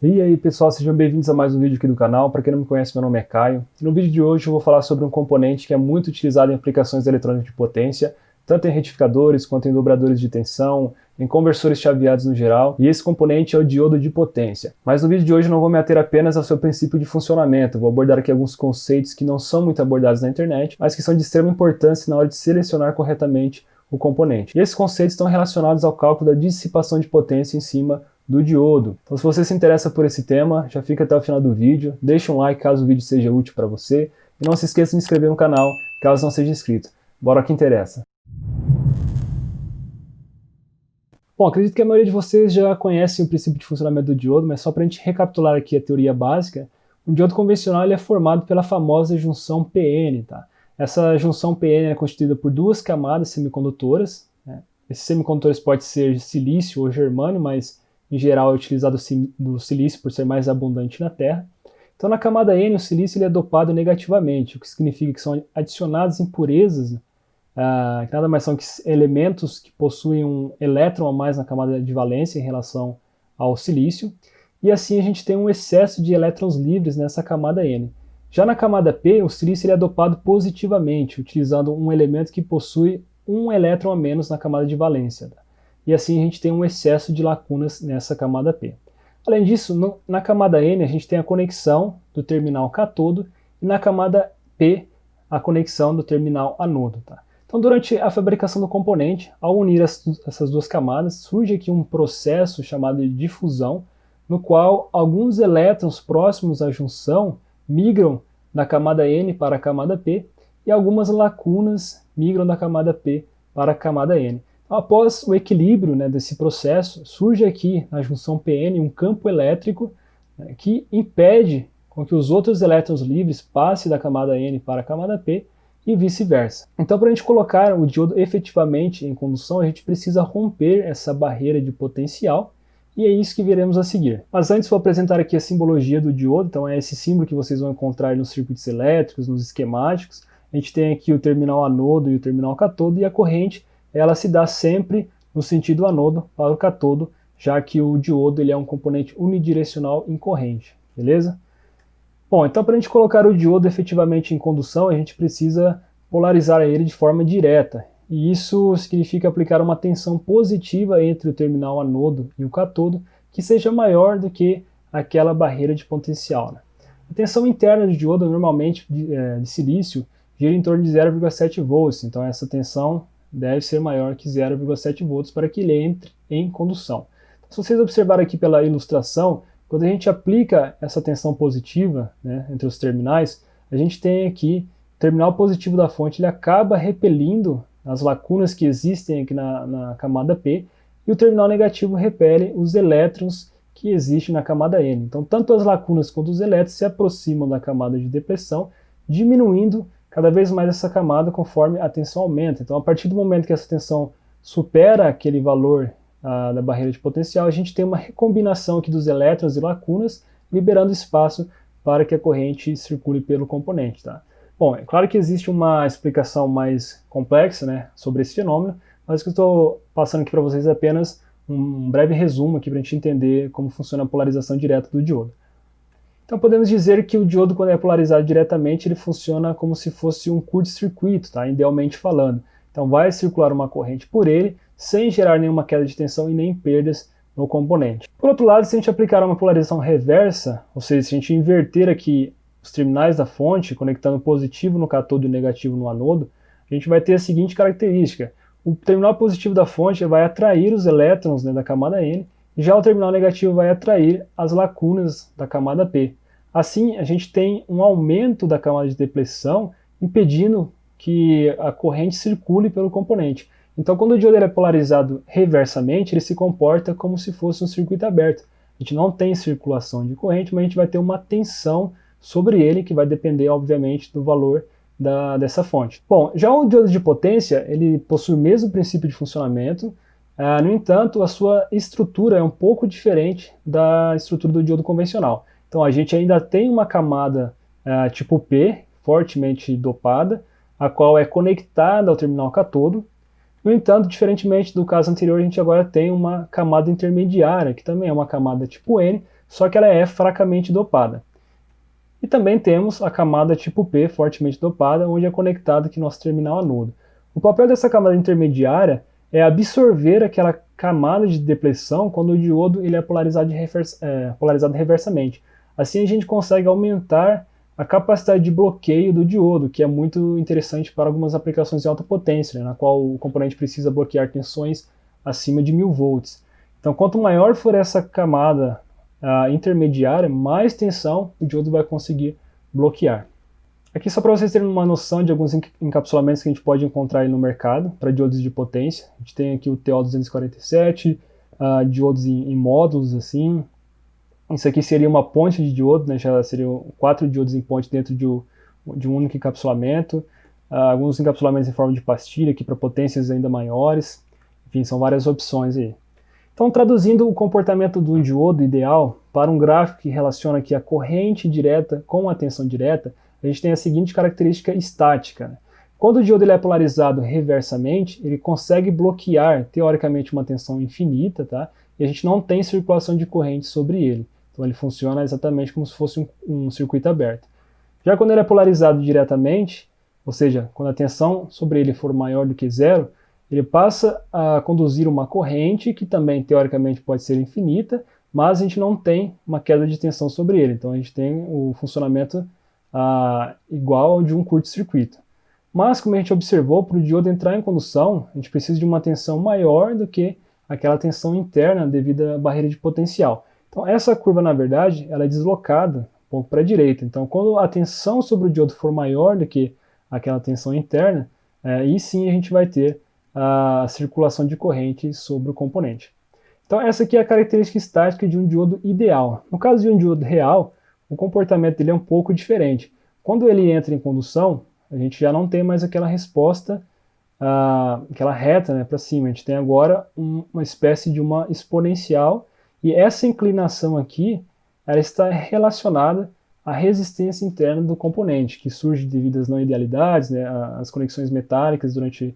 E aí pessoal, sejam bem-vindos a mais um vídeo aqui do canal. Para quem não me conhece, meu nome é Caio. No vídeo de hoje eu vou falar sobre um componente que é muito utilizado em aplicações eletrônicas de potência, tanto em retificadores quanto em dobradores de tensão, em conversores chaveados no geral, e esse componente é o diodo de potência. Mas no vídeo de hoje eu não vou me ater apenas ao seu princípio de funcionamento, vou abordar aqui alguns conceitos que não são muito abordados na internet, mas que são de extrema importância na hora de selecionar corretamente o componente. E esses conceitos estão relacionados ao cálculo da dissipação de potência em cima do diodo. Então se você se interessa por esse tema, já fica até o final do vídeo, deixa um like caso o vídeo seja útil para você, e não se esqueça de se inscrever no canal caso não seja inscrito. Bora ao que interessa. Bom, acredito que a maioria de vocês já conhecem o princípio de funcionamento do diodo, mas só para a gente recapitular aqui a teoria básica, um diodo convencional ele é formado pela famosa junção PN. Tá? Essa junção PN é constituída por duas camadas semicondutoras. Né? Esses semicondutores podem ser de silício ou germânio, mas em geral é utilizado do silício por ser mais abundante na Terra. Então na camada N o silício ele é dopado negativamente, o que significa que são adicionadas impurezas, que nada mais são que elementos que possuem um elétron a mais na camada de valência em relação ao silício, e assim a gente tem um excesso de elétrons livres nessa camada N. Já na camada P, o silício ele é dopado positivamente, utilizando um elemento que possui um elétron a menos na camada de valência. E assim a gente tem um excesso de lacunas nessa camada P. Além disso, na camada N a gente tem a conexão do terminal catodo e na camada P a conexão do terminal anodo. Tá? Então, durante a fabricação do componente, ao unir essas duas camadas, surge aqui um processo chamado de difusão, no qual alguns elétrons próximos à junção migram da camada N para a camada P e algumas lacunas migram da camada P para a camada N. Então, após o equilíbrio desse processo, surge aqui na junção PN um campo elétrico que impede com que os outros elétrons livres passem da camada N para a camada P e vice-versa. Então, para a gente colocar o diodo efetivamente em condução, a gente precisa romper essa barreira de potencial, e é isso que veremos a seguir. Mas antes vou apresentar aqui a simbologia do diodo, então é esse símbolo que vocês vão encontrar nos circuitos elétricos, nos esquemáticos. A gente tem aqui o terminal anodo e o terminal catodo, e a corrente ela se dá sempre no sentido anodo para o catodo, já que o diodo ele é um componente unidirecional em corrente, beleza? Bom, então para a gente colocar o diodo efetivamente em condução, a gente precisa polarizar ele de forma direta. E isso significa aplicar uma tensão positiva entre o terminal anodo e o catodo, que seja maior do que aquela barreira de potencial. Né? A tensão interna do diodo, normalmente de silício, gira em torno de 0,7 volts, então essa tensão deve ser maior que 0,7 volts para que ele entre em condução. Então, se vocês observarem aqui pela ilustração, quando a gente aplica essa tensão positiva entre os terminais, a gente tem aqui o terminal positivo da fonte, ele acaba repelindo as lacunas que existem aqui na camada P, e o terminal negativo repele os elétrons que existem na camada N. Então, tanto as lacunas quanto os elétrons se aproximam da camada de depressão, diminuindo cada vez mais essa camada conforme a tensão aumenta. Então, a partir do momento que essa tensão supera aquele valor da barreira de potencial, a gente tem uma recombinação aqui dos elétrons e lacunas, liberando espaço para que a corrente circule pelo componente. Tá? Bom, é claro que existe uma explicação mais complexa sobre esse fenômeno, mas o que eu estou passando aqui para vocês é apenas um breve resumo aqui para a gente entender como funciona a polarização direta do diodo. Então podemos dizer que o diodo, quando é polarizado diretamente, ele funciona como se fosse um curto-circuito, tá? Idealmente falando. Então vai circular uma corrente por ele, sem gerar nenhuma queda de tensão e nem perdas no componente. Por outro lado, se a gente aplicar uma polarização reversa, ou seja, se a gente inverter aqui os terminais da fonte, conectando positivo no catodo e negativo no anodo, a gente vai ter a seguinte característica. O terminal positivo da fonte vai atrair os elétrons da camada N, e já o terminal negativo vai atrair as lacunas da camada P. Assim, a gente tem um aumento da camada de depressão, impedindo que a corrente circule pelo componente. Então, quando o diodo é polarizado reversamente, ele se comporta como se fosse um circuito aberto. A gente não tem circulação de corrente, mas a gente vai ter uma tensão sobre ele, que vai depender, obviamente, do valor dessa fonte. Bom, já o diodo de potência, ele possui o mesmo princípio de funcionamento, no entanto, a sua estrutura é um pouco diferente da estrutura do diodo convencional. Então, a gente ainda tem uma camada tipo P, fortemente dopada, a qual é conectada ao terminal catodo. No entanto, diferentemente do caso anterior, a gente agora tem uma camada intermediária, que também é uma camada tipo N, só que ela é fracamente dopada. E também temos a camada tipo P, fortemente dopada, onde é conectado aqui nosso terminal anodo. O papel dessa camada intermediária é absorver aquela camada de depleção quando o diodo ele é polarizado reversamente. Assim a gente consegue aumentar a capacidade de bloqueio do diodo, que é muito interessante para algumas aplicações de alta potência, né, na qual o componente precisa bloquear tensões acima de 1000 volts. Então, quanto maior for essa camada intermediária, mais tensão o diodo vai conseguir bloquear. Aqui só para vocês terem uma noção de alguns encapsulamentos que a gente pode encontrar aí no mercado para diodos de potência. A gente tem aqui o TO247, diodos em módulos assim. Isso aqui seria uma ponte de diodo, né? Já seriam 4 diodos em ponte dentro de um único encapsulamento. Alguns encapsulamentos em forma de pastilha aqui para potências ainda maiores. Enfim, são várias opções aí. Então, traduzindo o comportamento do diodo ideal para um gráfico que relaciona aqui a corrente direta com a tensão direta, a gente tem a seguinte característica estática. Né? Quando o diodo ele é polarizado reversamente, ele consegue bloquear, teoricamente, uma tensão infinita, tá? E a gente não tem circulação de corrente sobre ele. Então ele funciona exatamente como se fosse um circuito aberto. Já quando ele é polarizado diretamente, ou seja, quando a tensão sobre ele for maior do que zero, ele passa a conduzir uma corrente que também, teoricamente, pode ser infinita, mas a gente não tem uma queda de tensão sobre ele. Então a gente tem o funcionamento igual ao de um curto-circuito. Mas, como a gente observou, para o diodo entrar em condução, a gente precisa de uma tensão maior do que aquela tensão interna devido à barreira de potencial. Então essa curva, na verdade, ela é deslocada um pouco para a direita. Então quando a tensão sobre o diodo for maior do que aquela tensão interna, aí sim a gente vai ter a circulação de corrente sobre o componente. Então essa aqui é a característica estática de um diodo ideal. No caso de um diodo real, o comportamento dele é um pouco diferente. Quando ele entra em condução, a gente já não tem mais aquela resposta, aquela reta, né, para cima. A gente tem agora uma espécie de uma exponencial, e essa inclinação aqui ela está relacionada à resistência interna do componente, que surge devido às não idealidades, né, às conexões metálicas durante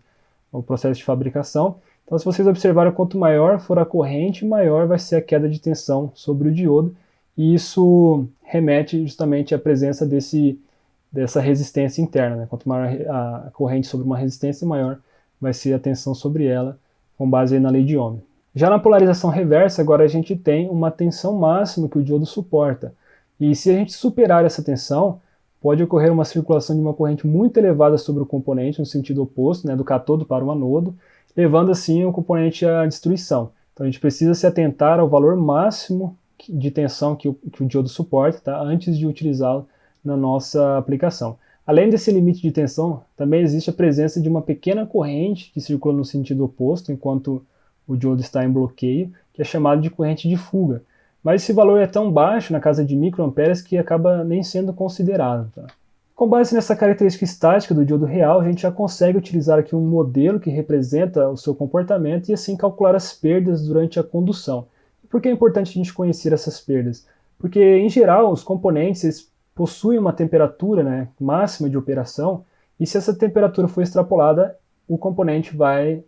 o processo de fabricação. Então, se vocês observarem, quanto maior for a corrente, maior vai ser a queda de tensão sobre o diodo, e isso remete justamente à presença dessa resistência interna. Né? Quanto maior a corrente sobre uma resistência, maior vai ser a tensão sobre ela, com base na lei de Ohm. Já na polarização reversa, agora a gente tem uma tensão máxima que o diodo suporta. E se a gente superar essa tensão, pode ocorrer uma circulação de uma corrente muito elevada sobre o componente, no sentido oposto, né, do catodo para o anodo, levando assim o componente à destruição. Então a gente precisa se atentar ao valor máximo de tensão que o diodo suporta, tá, antes de utilizá-lo na nossa aplicação. Além desse limite de tensão, também existe a presença de uma pequena corrente que circula no sentido oposto, enquanto o diodo está em bloqueio, que é chamado de corrente de fuga. Mas esse valor é tão baixo, na casa de microamperes, que acaba nem sendo considerado. Tá? Com base nessa característica estática do diodo real, a gente já consegue utilizar aqui um modelo que representa o seu comportamento e assim calcular as perdas durante a condução. Por que é importante a gente conhecer essas perdas? Porque, em geral, os componentes possuem uma temperatura, né, máxima de operação, e se essa temperatura for extrapolada, o componente vai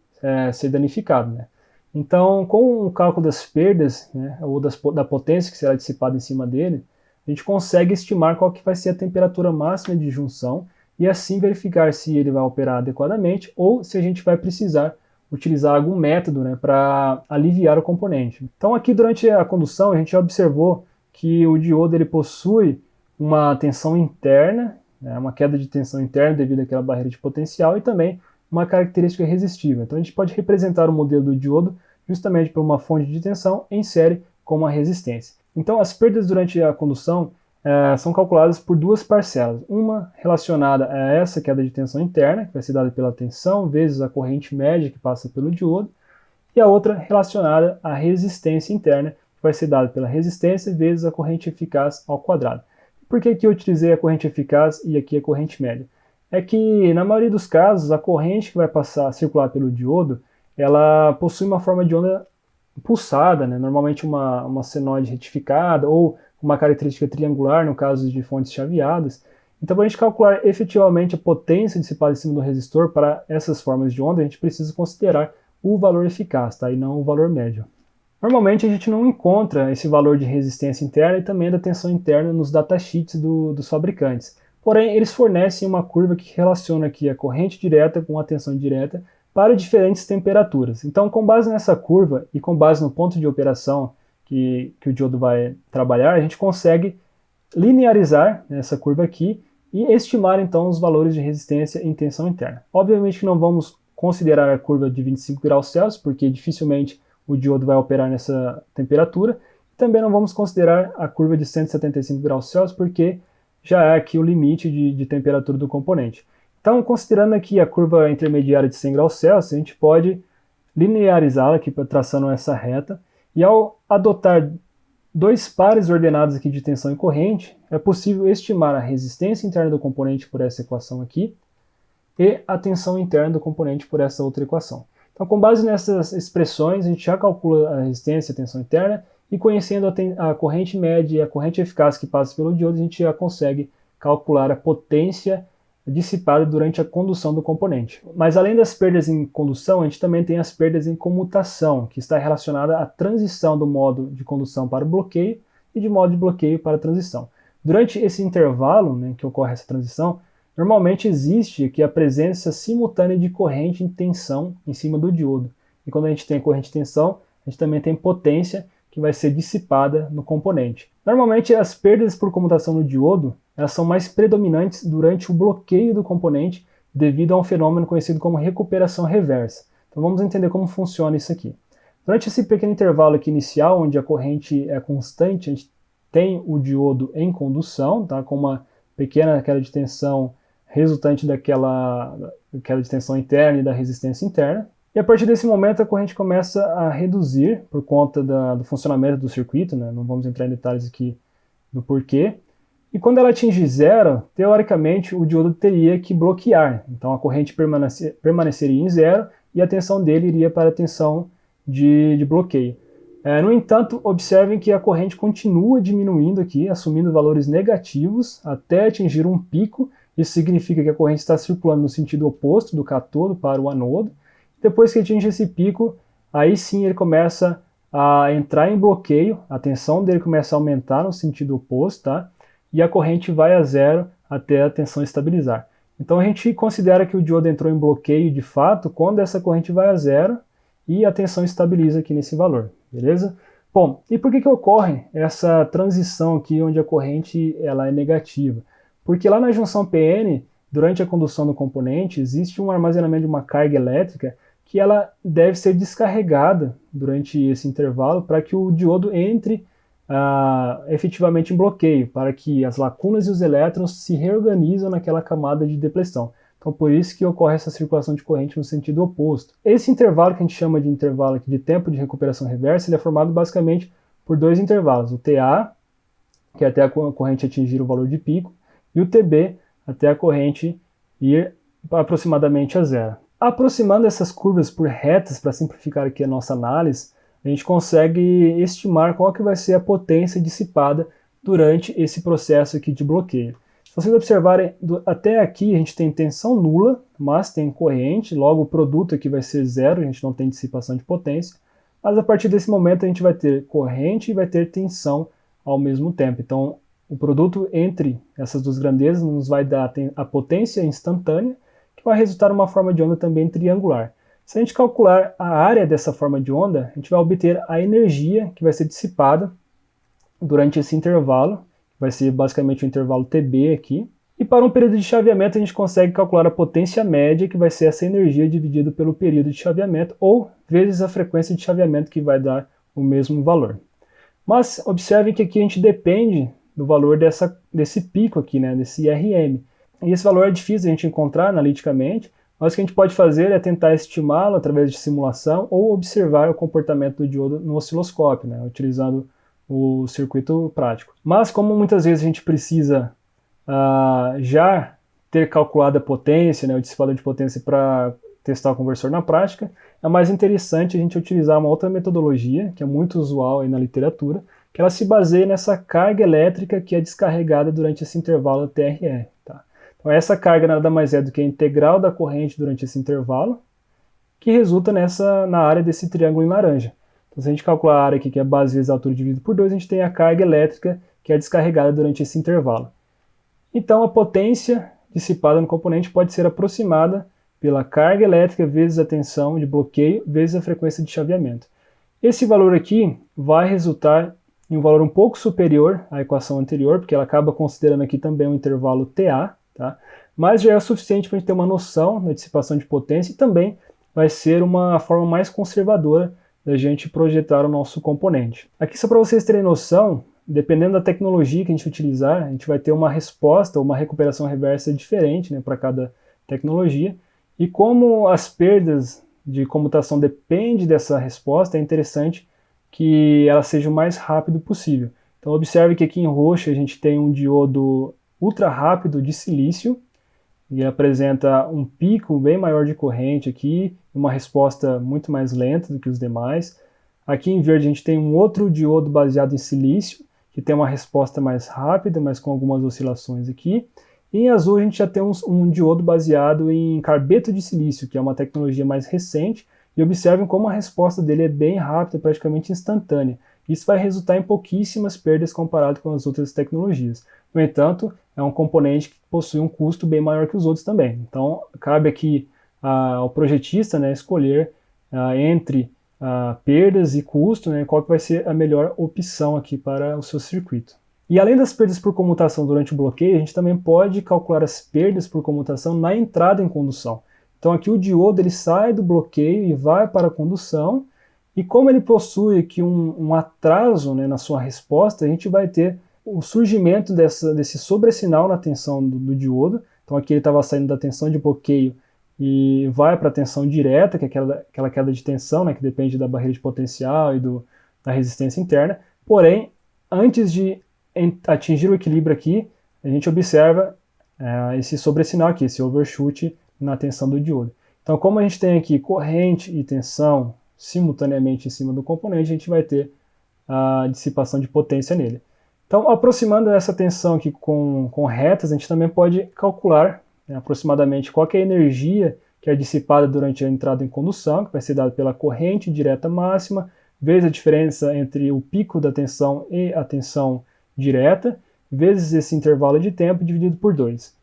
ser danificado. Né? Então, com o cálculo das perdas, né, ou da potência que será dissipada em cima dele, a gente consegue estimar qual que vai ser a temperatura máxima de junção e assim verificar se ele vai operar adequadamente ou se a gente vai precisar utilizar algum método, né, para aliviar o componente. Então aqui durante a condução a gente já observou que o diodo ele possui uma tensão interna, né, uma queda de tensão interna devido àquela barreira de potencial e também uma característica resistível. Então a gente pode representar o modelo do diodo justamente por uma fonte de tensão em série com uma resistência. Então as perdas durante a condução são calculadas por duas parcelas. Uma relacionada a essa queda de tensão interna, que vai ser dada pela tensão vezes a corrente média que passa pelo diodo, e a outra relacionada à resistência interna, que vai ser dada pela resistência vezes a corrente eficaz ao quadrado. Por que aqui eu utilizei a corrente eficaz e aqui a corrente média? É que, na maioria dos casos, a corrente que vai passar a circular pelo diodo, ela possui uma forma de onda pulsada, né? Normalmente uma senoide retificada ou uma característica triangular, no caso de fontes chaveadas. Então, para a gente calcular efetivamente a potência dissipada em cima do resistor para essas formas de onda, a gente precisa considerar o valor eficaz, tá? E não o valor médio. Normalmente a gente não encontra esse valor de resistência interna e também da tensão interna nos datasheets dos fabricantes. Porém, eles fornecem uma curva que relaciona aqui a corrente direta com a tensão direta para diferentes temperaturas. Então, com base nessa curva e com base no ponto de operação que o diodo vai trabalhar, a gente consegue linearizar essa curva aqui e estimar então os valores de resistência em tensão interna. Obviamente que não vamos considerar a curva de 25 graus Celsius, porque dificilmente o diodo vai operar nessa temperatura. Também não vamos considerar a curva de 175 graus Celsius, porque já é aqui o limite de temperatura do componente. Então, considerando aqui a curva intermediária de 100 graus Celsius, a gente pode linearizá-la aqui traçando essa reta, e ao adotar dois pares ordenados aqui de tensão e corrente, é possível estimar a resistência interna do componente por essa equação aqui e a tensão interna do componente por essa outra equação. Então, com base nessas expressões, a gente já calcula a resistência e a tensão interna, e conhecendo a corrente média e a corrente eficaz que passa pelo diodo, a gente já consegue calcular a potência dissipada durante a condução do componente. Mas além das perdas em condução, a gente também tem as perdas em comutação, que está relacionada à transição do modo de condução para o bloqueio e de modo de bloqueio para a transição. Durante esse intervalo, que ocorre essa transição, normalmente existe aqui a presença simultânea de corrente em tensão em cima do diodo. E quando a gente tem corrente em tensão, a gente também tem potência que vai ser dissipada no componente. Normalmente as perdas por comutação no diodo elas são mais predominantes durante o bloqueio do componente devido a um fenômeno conhecido como recuperação reversa. Então vamos entender como funciona isso aqui. Durante esse pequeno intervalo aqui inicial, onde a corrente é constante, a gente tem o diodo em condução, tá, com uma pequena queda de tensão resultante daquela queda de tensão interna e da resistência interna. E a partir desse momento a corrente começa a reduzir por conta do funcionamento do circuito, né? Não vamos entrar em detalhes aqui do porquê. E quando ela atinge zero, teoricamente o diodo teria que bloquear. Então a corrente permaneceria em zero e a tensão dele iria para a tensão de bloqueio. No entanto, observem que a corrente continua diminuindo aqui, assumindo valores negativos até atingir um pico. Isso significa que a corrente está circulando no sentido oposto do cátodo para o anodo. Depois que atinge esse pico, aí sim ele começa a entrar em bloqueio, a tensão dele começa a aumentar no sentido oposto, tá? E a corrente vai a zero até a tensão estabilizar. Então a gente considera que o diodo entrou em bloqueio de fato quando essa corrente vai a zero e a tensão estabiliza aqui nesse valor, beleza? Bom, e por que ocorre essa transição aqui onde a corrente ela é negativa? Porque lá na junção PN, durante a condução do componente, existe um armazenamento de uma carga elétrica que ela deve ser descarregada durante esse intervalo para que o diodo entre efetivamente em bloqueio, para que as lacunas e os elétrons se reorganizam naquela camada de depressão. Então por isso que ocorre essa circulação de corrente no sentido oposto. Esse intervalo que a gente chama de intervalo aqui de tempo de recuperação reversa, ele é formado basicamente por dois intervalos, o TA, que é até a corrente atingir o valor de pico, e o TB, até a corrente ir aproximadamente a zero. Aproximando essas curvas por retas, para simplificar aqui a nossa análise, a gente consegue estimar qual que vai ser a potência dissipada durante esse processo aqui de bloqueio. Se vocês observarem, até aqui a gente tem tensão nula, mas tem corrente, logo o produto aqui vai ser zero, a gente não tem dissipação de potência, mas a partir desse momento a gente vai ter corrente e vai ter tensão ao mesmo tempo. Então o produto entre essas duas grandezas nos vai dar a potência instantânea, que vai resultar numa forma de onda também triangular. Se a gente calcular a área dessa forma de onda, a gente vai obter a energia que vai ser dissipada durante esse intervalo, que vai ser basicamente o intervalo TB aqui. E para um período de chaveamento a gente consegue calcular a potência média, que vai ser essa energia dividida pelo período de chaveamento, ou vezes a frequência de chaveamento, que vai dar o mesmo valor. Mas observem que aqui a gente depende do valor desse pico aqui, né, desse IRM. E esse valor é difícil a gente encontrar analiticamente, mas o que a gente pode fazer é tentar estimá-lo através de simulação ou observar o comportamento do diodo no osciloscópio, né, utilizando o circuito prático. Mas como muitas vezes a gente precisa já ter calculado a potência, né, o dissipador de potência para testar o conversor na prática, é mais interessante a gente utilizar uma outra metodologia, que é muito usual aí na literatura, que ela se baseia nessa carga elétrica que é descarregada durante esse intervalo TRR. Tá? Então essa carga nada mais é do que a integral da corrente durante esse intervalo, que resulta na área desse triângulo em laranja. Então, se a gente calcular a área aqui, que é base vezes a altura dividido por 2, a gente tem a carga elétrica que é descarregada durante esse intervalo. Então, a potência dissipada no componente pode ser aproximada pela carga elétrica vezes a tensão de bloqueio vezes a frequência de chaveamento. Esse valor aqui vai resultar em um valor um pouco superior à equação anterior, porque ela acaba considerando aqui também um intervalo TA, tá? Mas já é o suficiente para a gente ter uma noção da dissipação de potência e também vai ser uma forma mais conservadora da gente projetar o nosso componente. Aqui só para vocês terem noção, dependendo da tecnologia que a gente utilizar, a gente vai ter uma resposta ou uma recuperação reversa diferente, né, para cada tecnologia. E como as perdas de comutação dependem dessa resposta, é interessante que ela seja o mais rápido possível. Então observe que aqui em roxo a gente tem um diodo ultra rápido de silício, e apresenta um pico bem maior de corrente aqui, uma resposta muito mais lenta do que os demais. Aqui em verde a gente tem um outro diodo baseado em silício, que tem uma resposta mais rápida, mas com algumas oscilações aqui. E em azul a gente já tem um diodo baseado em carbeto de silício, que é uma tecnologia mais recente, e observem como a resposta dele é bem rápida, praticamente instantânea. Isso vai resultar em pouquíssimas perdas comparado com as outras tecnologias. No entanto, é um componente que possui um custo bem maior que os outros também. Então, cabe aqui ao projetista, né, escolher entre perdas e custo, né, qual que vai ser a melhor opção aqui para o seu circuito. E além das perdas por comutação durante o bloqueio, a gente também pode calcular as perdas por comutação na entrada em condução. Então aqui o diodo ele sai do bloqueio e vai para a condução, e como ele possui aqui um atraso, né, na sua resposta, a gente vai ter o surgimento desse sobressinal na tensão do diodo. Então aqui ele estava saindo da tensão de bloqueio e vai para a tensão direta, que é aquela queda de tensão, né, que depende da barreira de potencial e da resistência interna. Porém, antes de atingir o equilíbrio aqui, a gente observa esse sobressinal aqui, esse overshoot na tensão do diodo. Então, como a gente tem aqui corrente e tensão simultaneamente em cima do componente, a gente vai ter a dissipação de potência nele. Então, aproximando essa tensão aqui com retas, a gente também pode calcular, né, aproximadamente qual que é a energia que é dissipada durante a entrada em condução, que vai ser dada pela corrente direta máxima, vezes a diferença entre o pico da tensão e a tensão direta, vezes esse intervalo de tempo dividido por 2.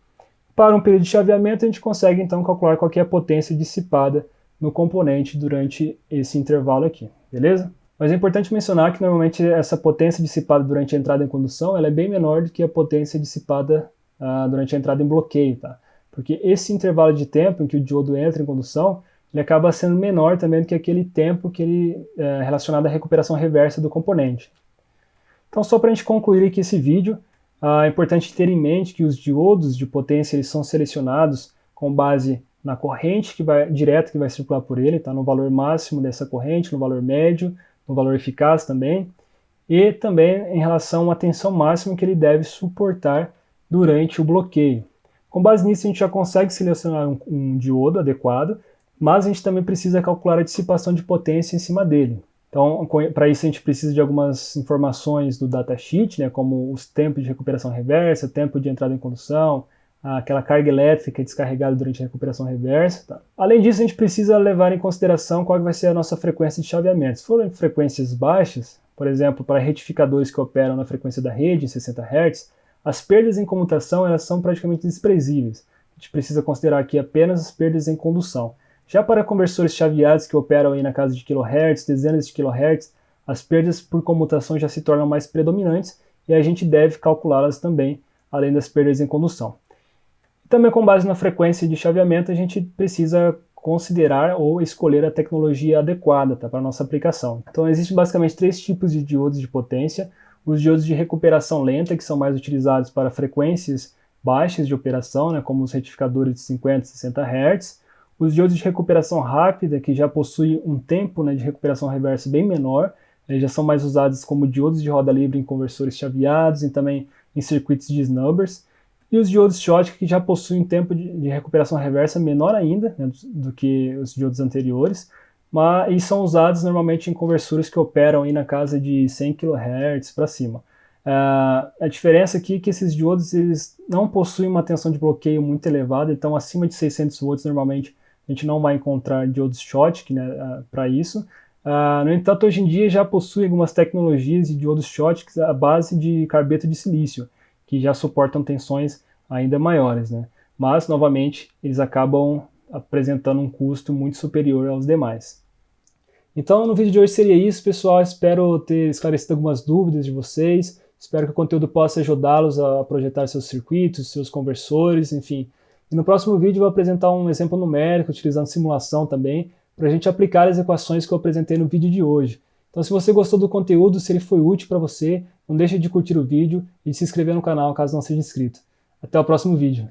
Para um período de chaveamento, a gente consegue então calcular qual que é a potência dissipada no componente durante esse intervalo aqui, beleza? Mas é importante mencionar que normalmente essa potência dissipada durante a entrada em condução ela é bem menor do que a potência dissipada durante a entrada em bloqueio, tá? Porque esse intervalo de tempo em que o diodo entra em condução, ele acaba sendo menor também do que aquele tempo que ele é relacionado à recuperação reversa do componente. Então, só para a gente concluir aqui esse vídeo, é importante ter em mente que os diodos de potência eles são selecionados com base na corrente direta que vai circular por ele, tá? No valor máximo dessa corrente, no valor médio, no valor eficaz também, e também em relação à tensão máxima que ele deve suportar durante o bloqueio. Com base nisso, a gente já consegue selecionar um diodo adequado, mas a gente também precisa calcular a dissipação de potência em cima dele. Então, para isso a gente precisa de algumas informações do datasheet, né, como os tempos de recuperação reversa, tempo de entrada em condução, aquela carga elétrica descarregada durante a recuperação reversa. Tá? Além disso, a gente precisa levar em consideração qual vai ser a nossa frequência de chaveamento. Se forem frequências baixas, por exemplo, para retificadores que operam na frequência da rede, em 60 Hz, as perdas em comutação elas são praticamente desprezíveis. A gente precisa considerar aqui apenas as perdas em condução. Já para conversores chaveados que operam aí na casa de kHz, dezenas de kHz, as perdas por comutação já se tornam mais predominantes e a gente deve calculá-las também, além das perdas em condução. Também com base na frequência de chaveamento, a gente precisa considerar ou escolher a tecnologia adequada, tá, para a nossa aplicação. Então existem basicamente 3 tipos de diodos de potência. Os diodos de recuperação lenta, que são mais utilizados para frequências baixas de operação, né, como os retificadores de 50 e 60 Hz. Os diodos de recuperação rápida, que já possuem um tempo, né, de recuperação reversa bem menor, já são mais usados como diodos de roda livre em conversores chaveados e também em circuitos de snubbers. E os diodos Schottky, que já possuem um tempo de recuperação reversa menor ainda, né, do que os diodos anteriores, e são usados normalmente em conversores que operam aí na casa de 100 kHz para cima. A diferença aqui é que esses diodos eles não possuem uma tensão de bloqueio muito elevada, então acima de 600 volts normalmente a gente não vai encontrar diodos Schottky, né, para isso, No entanto, hoje em dia já possui algumas tecnologias de diodos Schottky à base de carbeto de silício, que já suportam tensões ainda maiores, né? Mas, novamente, eles acabam apresentando um custo muito superior aos demais. Então, no vídeo de hoje seria isso, pessoal. Espero ter esclarecido algumas dúvidas de vocês. Espero que o conteúdo possa ajudá-los a projetar seus circuitos, seus conversores, enfim. E no próximo vídeo eu vou apresentar um exemplo numérico, utilizando simulação também, para a gente aplicar as equações que eu apresentei no vídeo de hoje. Então, se você gostou do conteúdo, se ele foi útil para você, não deixe de curtir o vídeo e de se inscrever no canal caso não seja inscrito. Até o próximo vídeo.